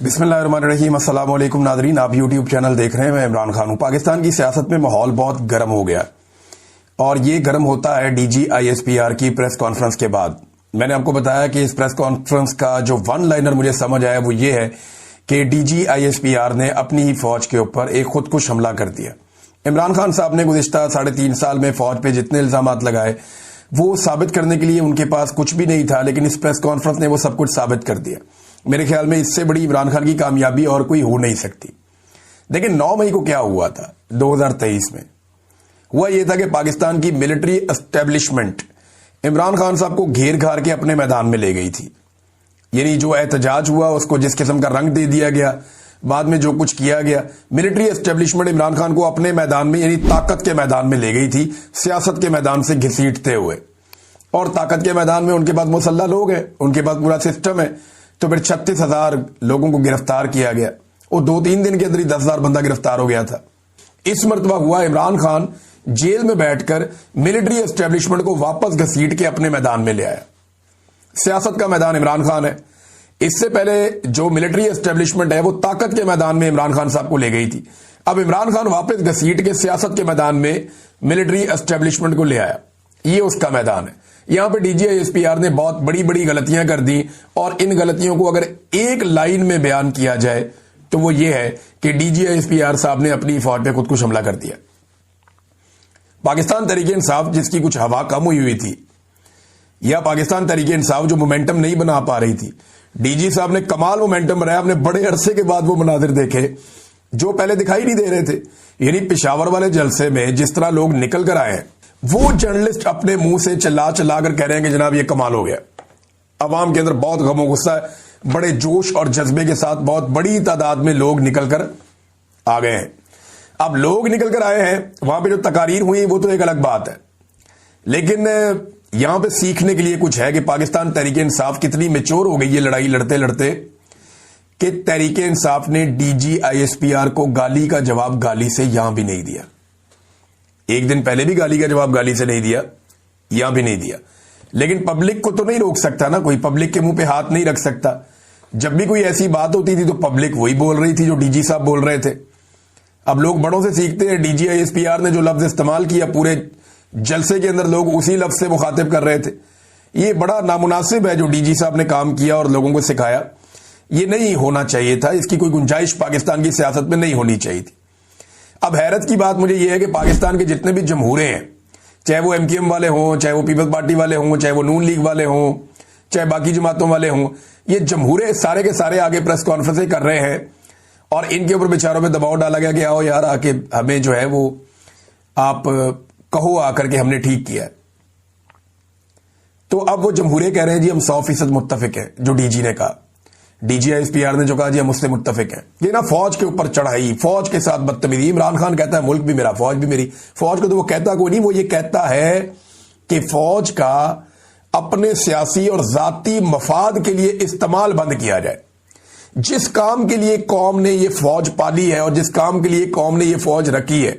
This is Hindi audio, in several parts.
बिस्मिल्लाहिर्रहमानिर्रहीम। अस्सलाम वालेकुम नाज़रीन, आप यूट्यूब चैनल देख रहे हैं। मैं इमरान खान हूं। पाकिस्तान की सियासत में माहौल बहुत गर्म हो गया और ये गर्म होता है डीजी आईएसपीआर की प्रेस कॉन्फ्रेंस के बाद। मैंने आपको बताया कि इस प्रेस कॉन्फ्रेंस का जो वन लाइनर मुझे समझ आया वो ये है कि डीजी आईएसपीआर ने अपनी ही फौज के ऊपर एक खुदकुश हमला कर दिया। इमरान खान साहब ने गुज़िश्ता 3.5 साल में फौज पे जितने इल्जामात लगाए वो साबित करने के लिए उनके पास कुछ भी नहीं था, लेकिन इस प्रेस कॉन्फ्रेंस ने वो सब कुछ साबित कर दिया। मेरे ख्याल में इससे बड़ी इमरान खान की कामयाबी और कोई हो नहीं सकती। देखिए 9 मई को क्या हुआ था 2023 में। हुआ यह था कि पाकिस्तान की मिलिट्री एस्टेब्लिशमेंट इमरान खान साहब को घेर घार के अपने मैदान में ले गई थी। यानी जो एहतजाज हुआ उसको जिस किस्म का रंग दे दिया गया, बाद में जो कुछ किया गया, मिलिट्री एस्टेब्लिशमेंट इमरान खान को अपने मैदान में यानी ताकत के मैदान में ले गई थी, सियासत के मैदान से घसीटते हुए। और ताकत के मैदान में उनके पास मुसल्लह लोग हैं, उनके पास पूरा सिस्टम है। तो फिर 36,000 लोगों को गिरफ्तार किया गया और 2-3 दिन के अंदर ही 10,000 बंदा गिरफ्तार हो गया था। इस मर्तबा हुआ इमरान खान जेल में बैठकर मिलिट्री एस्टेब्लिशमेंट को वापस घसीट के अपने मैदान में ले आया। सियासत का मैदान इमरान खान है। इससे पहले जो मिलिट्री एस्टेब्लिशमेंट है वो ताकत के मैदान में इमरान खान साहब को ले गई थी। अब इमरान खान वापस घसीट के सियासत के मैदान में मिलिट्री एस्टेब्लिशमेंट को ले आया। ये उसका मैदान है। यहां पे डीजीआईएसपीआर ने बहुत बड़ी बड़ी गलतियां कर दी और इन गलतियों को अगर एक लाइन में बयान किया जाए तो वो ये है कि डीजीआईएसपीआर साहब ने अपनी फौज पे खुदकुश हमला कर दिया। पाकिस्तान तहरीक इंसाफ जिसकी कुछ हवा कम हुई थी, या पाकिस्तान तहरीक इंसाफ जो मोमेंटम नहीं बना पा रही थी, डीजी साहब ने कमाल मोमेंटम बनाया। हमने बड़े अरसे के बाद वो मनाजिर देखे जो पहले दिखाई नहीं दे रहे थे। यानी पेशावर वाले जलसे में जिस तरह लोग निकल कर आए हैं, वो जर्नलिस्ट अपने मुंह से चिल्ला चिल्ला कर कह रहे हैं कि जनाब ये कमाल हो गया। अवाम के अंदर बहुत गम गुस्सा है, बड़े जोश और जज्बे के साथ बहुत बड़ी तादाद में लोग निकल कर आ गए हैं। अब लोग निकल कर आए हैं, वहां पे जो तकारीर हुई वो तो एक अलग बात है, लेकिन यहां पे सीखने के लिए कुछ है कि पाकिस्तान तहरीक इंसाफ कितनी मैच्योर हो गई है लड़ाई लड़ते लड़ते, कि तहरीक इंसाफ ने डीजीआईएसपीआर को गाली का जवाब गाली से यहां भी नहीं दिया। एक दिन पहले भी गाली का जवाब गाली से नहीं दिया, यहां भी नहीं दिया। लेकिन पब्लिक को तो नहीं रोक सकता ना कोई, पब्लिक के मुंह पे हाथ नहीं रख सकता। जब भी कोई ऐसी बात होती थी तो पब्लिक वही बोल रही थी जो डीजी साहब बोल रहे थे। अब लोग बड़ों से सीखते हैं। डीजीआईएसपीआर ने जो लफ्ज इस्तेमाल किया पूरे जलसे के अंदर लोग उसी लफ्ज से मुखातिब कर रहे थे। ये बड़ा नामुनासिब है जो डीजी साहब ने काम किया और लोगों को सिखाया। ये नहीं होना चाहिए था, इसकी कोई गुंजाइश पाकिस्तान की सियासत में नहीं होनी चाहिए थी। अब हैरत की बात मुझे यह है कि पाकिस्तान के जितने भी जमहूरे हैं, चाहे वो एमकेएम वाले हों, चाहे वो पीपल्स पार्टी वाले हों, चाहे वो नून लीग वाले हों, चाहे बाकी जमातों वाले हों, ये जमहूरे सारे के सारे आगे प्रेस कॉन्फ्रेंसें कर रहे हैं और इनके ऊपर बेचारों पे दबाव डाला गया कि आओ यार आके हमें जो है वो आप कहो आकर के हमने ठीक किया। तो अब वो जमहूरे कह रहे हैं जी हम 100% मुत्तफिक हैं, जो डीजी ने कहा, डीजीआईएसपीआर ने जो कहा जी हम उससे मुत्तफिक हैं। ये ना फौज के ऊपर चढ़ाई, फौज के साथ बदतमीजी। इमरान खान कहता है मुल्क भी मेरा, फौज भी मेरी। फौज को तो वो कहता कोई नहीं, वो ये कहता है कि फौज का अपने सियासी और जाती मफाद के लिए इस्तेमाल बंद किया जाए। जिस काम के लिए कौम ने ये फौज पाली है और जिस काम के लिए कौम ने ये फौज रखी है,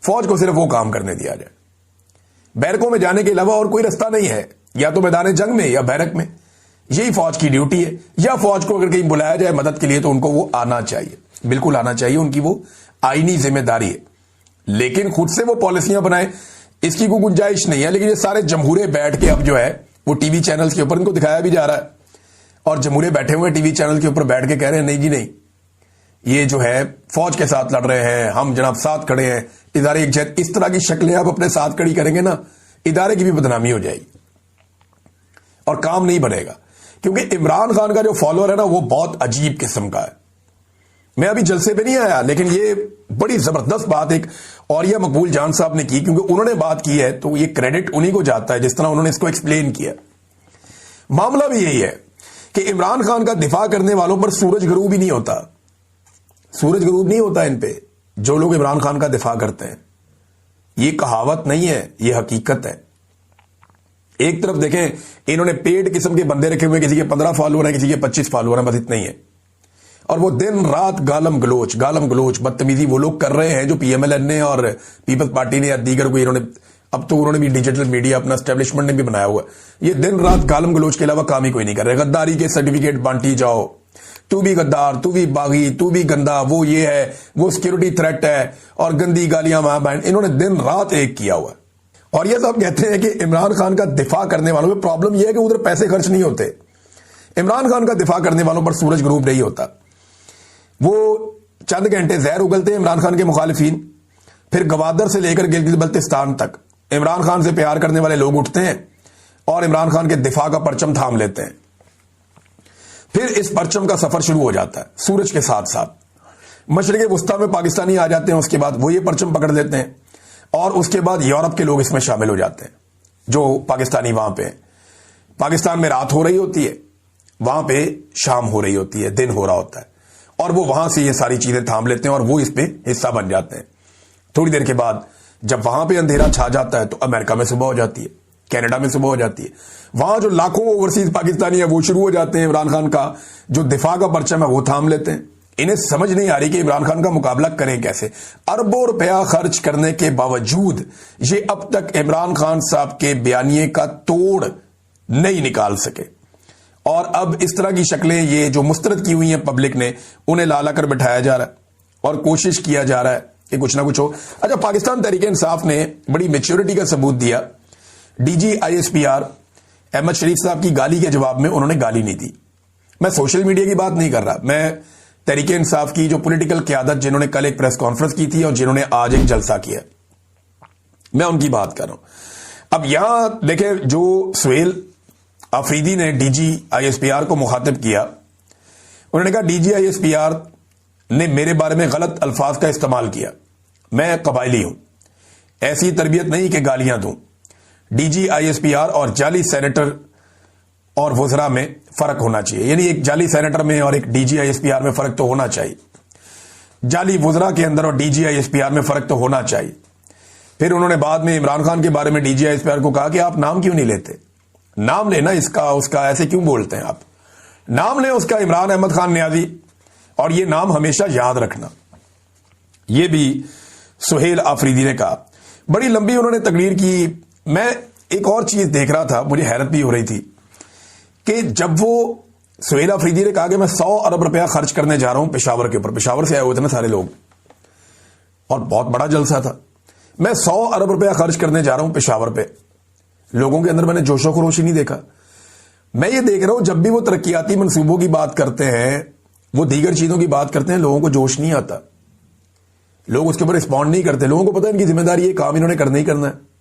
फौज को सिर्फ वो काम करने दिया जाए। बैरकों में जाने के अलावा और कोई रास्ता नहीं है, या तो मैदान जंग में या बैरक में। यही फौज की ड्यूटी है। या फौज को अगर कहीं बुलाया जाए मदद के लिए तो उनको वो आना चाहिए, बिल्कुल आना चाहिए, उनकी वो आईनी जिम्मेदारी है। लेकिन खुद से वो पॉलिसियां बनाए इसकी कोई गुंजाइश नहीं है। लेकिन ये सारे जमहूरे बैठ के अब जो है वो टीवी चैनल्स के ऊपर इनको दिखाया भी जा रहा है और जमहूरे बैठे हुए टीवी चैनल के ऊपर बैठ के कह रहे हैं नहीं जी नहीं, ये जो है फौज के साथ लड़ रहे हैं, हम जनाब साथ खड़े हैं, इदारे एक जैसे। इस तरह की शक्लें आप अपने साथ खड़ी करेंगे ना, इदारे की भी बदनामी हो जाएगी और काम नहीं बनेगा। क्योंकि इमरान खान का जो फॉलोअर है ना वो बहुत अजीब किस्म का है। मैं अभी जलसे पे नहीं आया, लेकिन ये बड़ी जबरदस्त बात एक औरिया मकबूल जान साहब ने की, क्योंकि उन्होंने बात की है तो ये क्रेडिट उन्हीं को जाता है जिस तरह उन्होंने इसको एक्सप्लेन किया। मामला भी यही है कि इमरान खान का दिफा करने वालों पर सूरज गरूब ही नहीं होता, सूरज गरूब नहीं होता इन पे जो लोग इमरान खान का दिफा करते हैं। ये कहावत नहीं है, ये हकीकत है। एक तरफ देखें इन्होंने पेड किस्म के बंदे रखे हुए, किसी के 15 फॉलोअर हैं, किसी के 25 फॉलोअर हैं, बस इतना ही है। और वो दिन रात गालम गलोच बदतमीजी वो लोग कर रहे हैं जो पीएमएलएन ने और पीपल्स पार्टी ने या दीगर को इन्होंने, अब तो उन्होंने भी डिजिटल मीडिया अपना एस्टेब्लिशमेंट ने भी बनाया हुआ। ये दिन रात गालम गलोच के अलावा काम ही कोई नहीं कर रहे। गद्दारी के सर्टिफिकेट बांटी जाओ, तू भी गद्दार, तू भी बागी, तू भी गंदा, वो ये है, वो सिक्योरिटी थ्रेट है, और गंदी गालियां वहां बहन। इन्होंने दिन रात एक किया हुआ। और ये सब कहते हैं कि इमरान खान का दिफा करने वालों में प्रॉब्लम यह है कि उधर पैसे खर्च नहीं होते। इमरान खान का दिफा करने वालों पर सूरज ग्रुप नहीं होता। वो चंद घंटे जहर उगलते हैं इमरान खान के मुखालिफिन, फिर गवादर से लेकर गिलगित बल्तिस्तान तक इमरान खान से प्यार करने वाले लोग उठते हैं और इमरान खान के दिफा का परचम थाम लेते हैं। फिर इस परचम का सफर शुरू हो जाता है सूरज के साथ साथ। मशरिक़ वुस्ता में पाकिस्तानी आ जाते हैं, उसके बाद वो ये परचम पकड़ लेते हैं, और उसके बाद यूरोप के लोग इसमें शामिल हो जाते हैं जो पाकिस्तानी वहां पे हैं। पाकिस्तान में रात हो रही होती है, वहां पे शाम हो रही होती है, दिन हो रहा होता है, और वो वहां से ये सारी चीजें थाम लेते हैं और वो इस पे हिस्सा बन जाते हैं। थोड़ी देर के बाद जब वहां पे अंधेरा छा जाता है तो अमेरिका में सुबह हो जाती है, कनाडा में सुबह हो जाती है। वहां जो लाखों ओवरसीज पाकिस्तानी है वो शुरू हो जाते हैं, इमरान खान का जो दिफा का परचम है वो थाम लेते हैं। इन्हें समझ नहीं आ रही कि इमरान खान का मुकाबला करें कैसे। अरबों रुपया खर्च करने के बावजूद ये अब तक इमरान खान साहब के बयानिए का तोड़ नहीं निकाल सके, और अब इस तरह की शक्लें ये जो मुस्तरद की हुई हैं पब्लिक ने, उन्हें लाला कर बिठाया जा रहा है और कोशिश किया जा रहा है कि कुछ ना कुछ हो। अच्छा, पाकिस्तान तहरीक इंसाफ ने बड़ी मैच्योरिटी का सबूत दिया। डीजी आईएसपीआर अहमद शरीफ साहब की गाली के जवाब में उन्होंने गाली नहीं दी। मैं सोशल मीडिया की बात नहीं कर रहा, मैं तहरीक इंसाफ की जो पॉलिटिकल क़यादत जिन्होंने कल एक प्रेस कॉन्फ्रेंस की थी और जिन्होंने आज एक जलसा किया, मैं उनकी बात कर रहा हूं। अब यहां देखें, जो सुहेल आफरीदी ने डीजी आईएसपीआर को मुखातिब किया, उन्होंने कहा डीजी आईएसपीआर ने मेरे बारे में गलत अल्फाज का इस्तेमाल किया, मैं कबायली हूं, ऐसी तरबियत नहीं कि गालियां दूं। डीजी आईएसपीआर और जाली सेनेटर और वज़रा में फर्क होना चाहिए, यानी एक जाली सेनेटर में और एक डीजी आईएसपीआर में फर्क तो होना चाहिए। जाली वज़रा के अंदर और डीजी आईएसपीआर में फर्क तो होना चाहिए। फिर उन्होंने बाद में इमरान खान के बारे में डीजी आईएसपीआर को कहा कि आप नाम क्यों नहीं लेते, नाम लेना इसका उसका, ऐसे क्यों बोलते हैं आप, नाम लें उसका, इमरान अहमद खान न्याजी, और ये नाम हमेशा याद रखना। ये भी सुहेल आफरीदी ने कहा। बड़ी लंबी उन्होंने तकरीर की। मैं एक और चीज देख रहा था, मुझे हैरत भी हो रही थी कि जब वो सुहेल आफरीदी ने कहा कि मैं 100 अरब रुपया खर्च करने जा रहा हूं पेशावर के ऊपर, पेशावर से आए हुए थे ना सारे लोग, और बहुत बड़ा जलसा था, मैं 100 अरब रुपया खर्च करने जा रहा हूं पेशावर पे। लोगों के अंदर मैंने जोशो खरोशी नहीं देखा। मैं ये देख रहा हूं जब भी वो तरक्याती मंसूबों की बात करते हैं, वो दीगर चीजों की बात करते हैं, लोगों को जोश नहीं आता, लोग उसके ऊपर रिस्पॉन्ड नहीं करते। लोगों को पता है इनकी जिम्मेदारी ये काम इन्होंने करना ही करना है।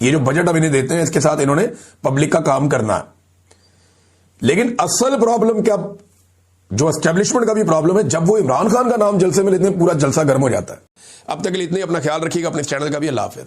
ये जो बजट अब इन्हें देते हैं इसके साथ इन्होंने पब्लिक का काम करना है। लेकिन असल प्रॉब्लम क्या, जो एस्टेब्लिशमेंट का भी प्रॉब्लम है, जब वो इमरान खान का नाम जलसे में लेते हैं पूरा जलसा गर्म हो जाता है। अब तक के लिए इतने, अपना ख्याल रखिएगा, अपने चैनल का भी। अल्लाह हाफिज़।